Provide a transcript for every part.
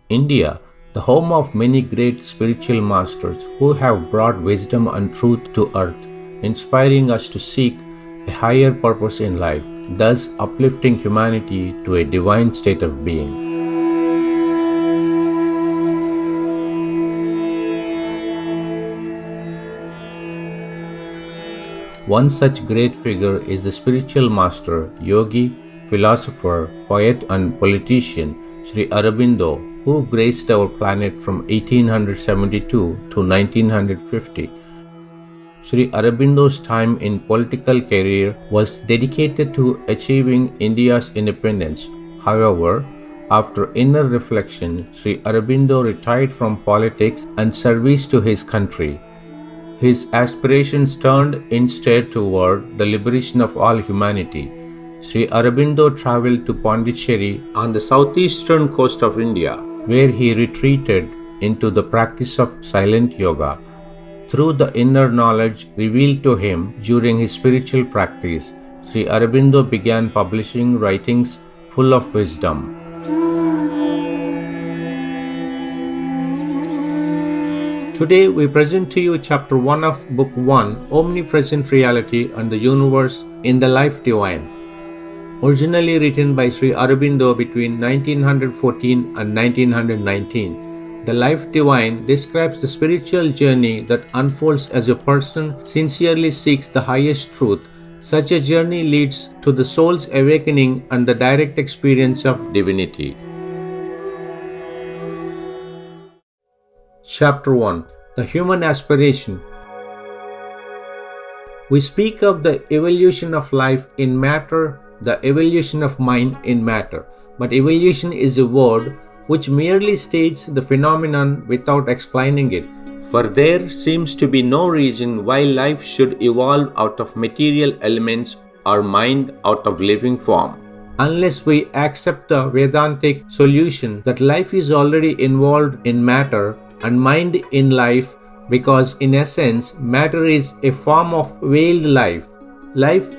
India, the home of many great spiritual masters who have brought wisdom and truth to earth, inspiring us to seek a higher purpose in life, thus uplifting humanity to a divine state of being. One such great figure is the spiritual master, yogi, philosopher, poet and politician Sri Aurobindo, who graced our planet from 1872 to 1950. Sri Aurobindo's time in political career was dedicated to achieving India's independence. However, after inner reflection, Sri Aurobindo retired from politics and service to his country. His aspirations turned instead toward the liberation of all humanity. Sri Aurobindo traveled to Pondicherry on the southeastern coast of India, where he retreated into the practice of silent yoga. Through the inner knowledge revealed to him during his spiritual practice, Sri Aurobindo began publishing writings full of wisdom. Today we present to you Chapter 1 of Book 1, Omnipresent Reality and the Universe in the Life Divine. Originally written by Sri Aurobindo between 1914 and 1919, the Life Divine describes the spiritual journey that unfolds as a person sincerely seeks the highest truth. Such a journey leads to the soul's awakening and the direct experience of divinity. Chapter 1. The Human Aspiration. We speak of the evolution of life in matter, the evolution of mind in matter. But evolution is a word which merely states the phenomenon without explaining it. For there seems to be no reason why life should evolve out of material elements or mind out of living form. Unless we accept the Vedantic solution that life is already involved in matter and mind in life, because in essence matter is a form of veiled life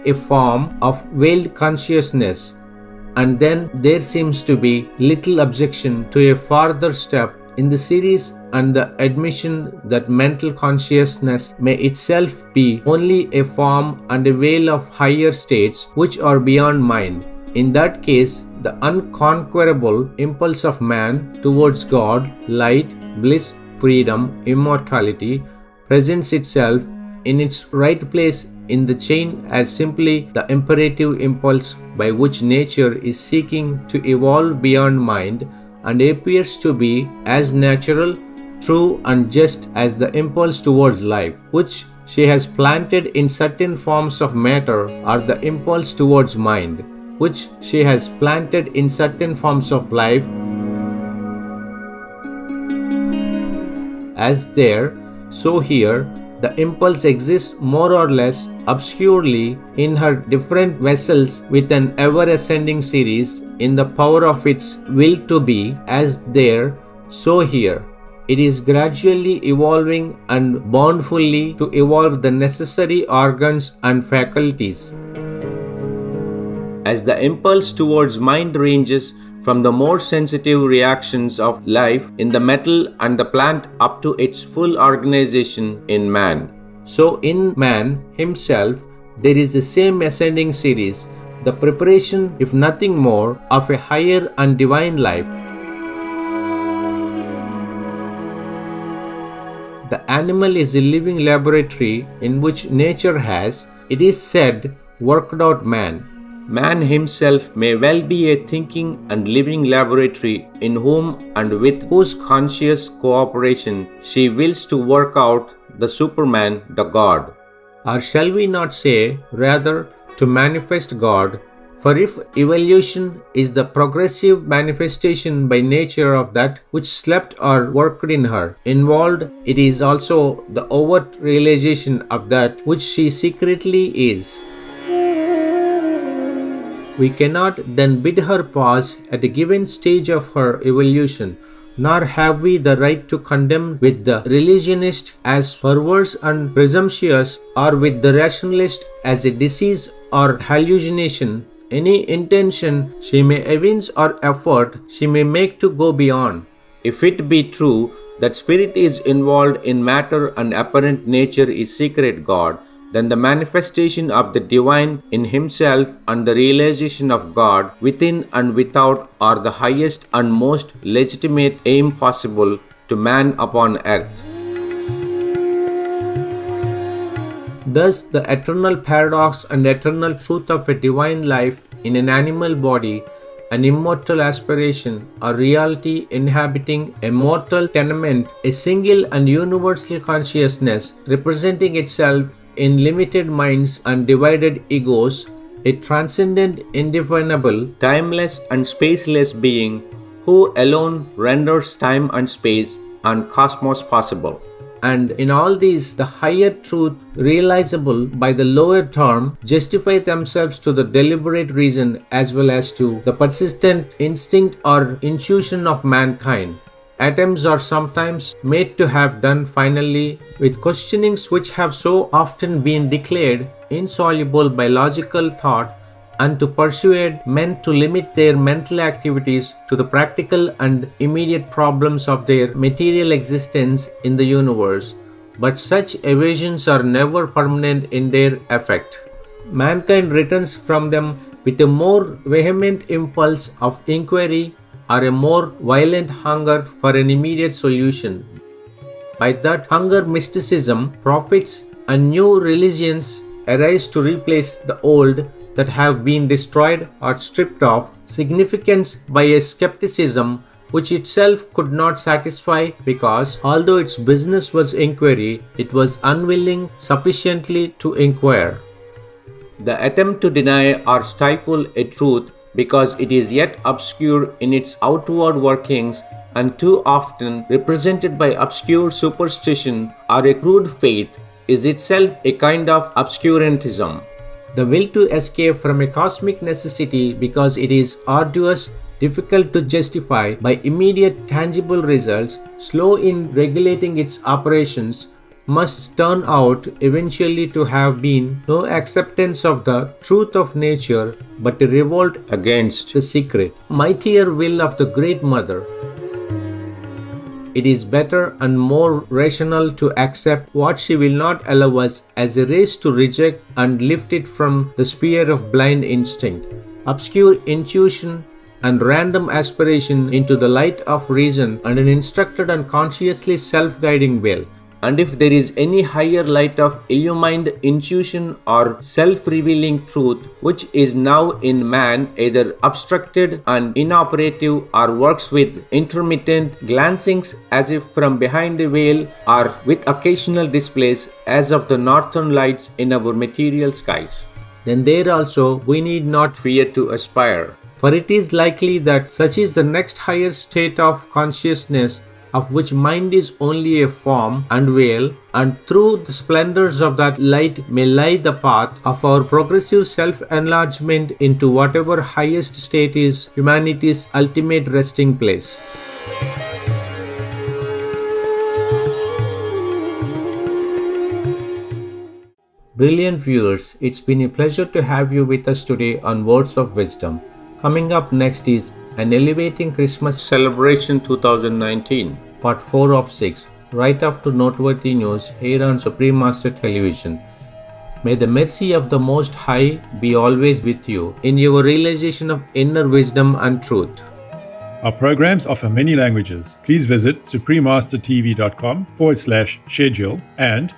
a form of veiled consciousness, and then there seems to be little objection to a further step in the series and the admission that mental consciousness may itself be only a form and a veil of higher states which are beyond mind. In that case, the unconquerable impulse of man towards God, light, bliss, freedom, immortality presents itself in its right place in the chain as simply the imperative impulse by which nature is seeking to evolve beyond mind, and appears to be as natural, true and just as the impulse towards life, which she has planted in certain forms of matter, or the impulse towards mind, which she has planted in certain forms of life. As there, so here, the impulse exists more or less obscurely in her different vessels with an ever-ascending series in the power of its will to be. As there, so here. It is gradually evolving and bountifully to evolve the necessary organs and faculties. As the impulse towards mind ranges from the more sensitive reactions of life in the metal and the plant up to its full organization in man, so in man himself there is the same ascending series, the preparation, if nothing more, of a higher and divine life. The animal is a living laboratory in which nature has, it is said, worked out man. Man himself may well be a thinking and living laboratory in whom and with whose conscious cooperation she wills to work out the Superman, the God. Or shall we not say, rather, to manifest God? For if evolution is the progressive manifestation by nature of that which slept or worked in her, involved, it is also the overt realization of that which she secretly is. We cannot then bid her pause at a given stage of her evolution, nor have we the right to condemn with the religionist as perverse and presumptuous, or with the rationalist as a disease or hallucination, any intention she may evince or effort she may make to go beyond. If it be true that spirit is involved in matter and apparent nature is secret God, then the manifestation of the divine in himself and the realization of God within and without are the highest and most legitimate aim possible to man upon earth. Thus, the eternal paradox and eternal truth of a divine life in an animal body, an immortal aspiration, a reality inhabiting a mortal tenement, a single and universal consciousness representing itself in limited minds and divided egos, a transcendent, indefinable, timeless and spaceless being who alone renders time and space and cosmos possible. And in all these, the higher truth realizable by the lower term justify themselves to the deliberate reason as well as to the persistent instinct or intuition of mankind. Attempts are sometimes made to have done finally with questionings which have so often been declared insoluble by logical thought, and to persuade men to limit their mental activities to the practical and immediate problems of their material existence in the universe. But such evasions are never permanent in their effect. Mankind returns from them with a more vehement impulse of inquiry or a more violent hunger for an immediate solution. By that hunger, mysticism, prophets, and new religions arise to replace the old that have been destroyed or stripped of significance by a skepticism which itself could not satisfy, because although its business was inquiry, it was unwilling sufficiently to inquire. The attempt to deny or stifle a truth because it is yet obscure in its outward workings and too often represented by obscure superstition or a crude faith is itself a kind of obscurantism. The will to escape from a cosmic necessity because it is arduous, difficult to justify by immediate tangible results, slow in regulating its operations, must turn out eventually to have been no acceptance of the truth of nature, but a revolt against the secret, mightier will of the Great Mother. It is better and more rational to accept what she will not allow us as a race to reject and lift it from the sphere of blind instinct, obscure intuition, and random aspiration into the light of reason and an instructed and consciously self-guiding will. And if there is any higher light of illumined intuition or self-revealing truth which is now in man either obstructed and inoperative or works with intermittent glancings as if from behind a veil or with occasional displays as of the northern lights in our material skies, then there also we need not fear to aspire. For it is likely that such is the next higher state of consciousness, of which mind is only a form and veil, and through the splendors of that light may lie the path of our progressive self-enlargement into whatever highest state is humanity's ultimate resting place. Brilliant viewers, it's been a pleasure to have you with us today on Words of Wisdom. Coming up next is An Elevating Christmas Celebration 2019. Part 4 of 6, right after noteworthy news here on Supreme Master Television. May the mercy of the Most High be always with you in your realization of inner wisdom and truth. Our programs offer many languages. Please visit suprememastertv.com/schedule and